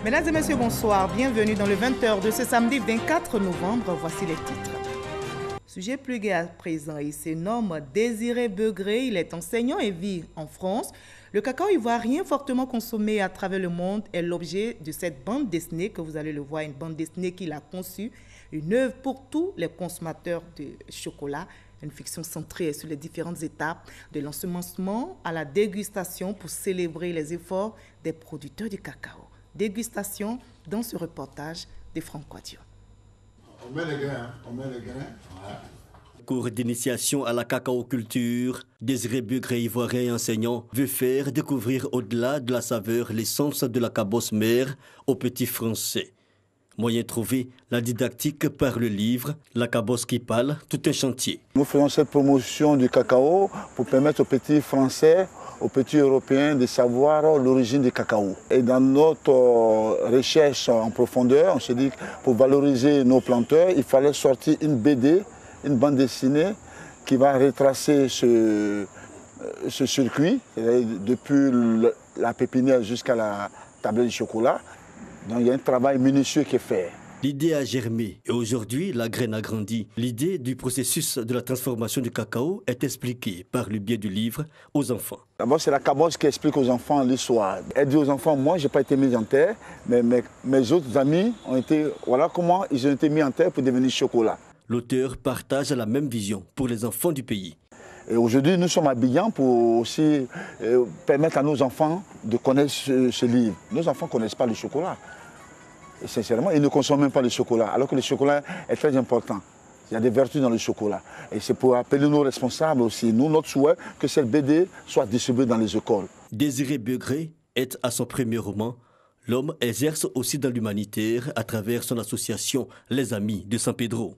Mesdames et messieurs, bonsoir. Bienvenue dans le 20h de ce samedi 24 novembre. Voici les titres. Sujet plus gai à présent, il se nomme Désiré Begré. Il est enseignant et vit en France. Le cacao ivoirien fortement consommé à travers le monde est l'objet de cette bande dessinée que vous allez le voir, une bande dessinée qu'il a conçue, une œuvre pour tous les consommateurs de chocolat, une fiction centrée sur les différentes étapes de l'ensemencement à la dégustation pour célébrer les efforts des producteurs du cacao. Dégustation dans ce reportage de Franck Quadio. On met les grains, on met les grains. Voilà. Cours d'initiation à la cacao-culture, Désiré Begré, ivoirien et enseignant, veut faire découvrir au-delà de la saveur l'essence de la cabosse mère aux petits Français. Moyen trouvé, la didactique par le livre, La cabosse qui parle, tout un chantier. Nous faisons cette promotion du cacao pour permettre aux petits Français, aux petits Européens de savoir l'origine du cacao. Et dans notre recherche en profondeur, on s'est dit que pour valoriser nos planteurs, il fallait sortir une BD, une bande dessinée qui va retracer ce circuit, depuis la pépinière jusqu'à la tablette de chocolat. Donc il y a un travail minutieux qui est fait. L'idée a germé et aujourd'hui, la graine a grandi. L'idée du processus de la transformation du cacao est expliquée par le biais du livre aux enfants. D'abord, c'est la cabosse qui explique aux enfants l'histoire. Elle dit aux enfants, moi, je n'ai pas été mis en terre, mais mes autres amis ont été, voilà comment ils ont été mis en terre pour devenir chocolat. L'auteur partage la même vision pour les enfants du pays. Et aujourd'hui, nous sommes habillants pour aussi permettre à nos enfants de connaître ce livre. Nos enfants ne connaissent pas le chocolat. Et sincèrement, ils ne consomment même pas le chocolat, alors que le chocolat est très important. Il y a des vertus dans le chocolat. Et c'est pour appeler nos responsables aussi, nous, notre souhait, que cette BD soit distribuée dans les écoles. Désiré Begré est à son premier roman. L'homme exerce aussi dans l'humanitaire à travers son association Les Amis de San Pedro.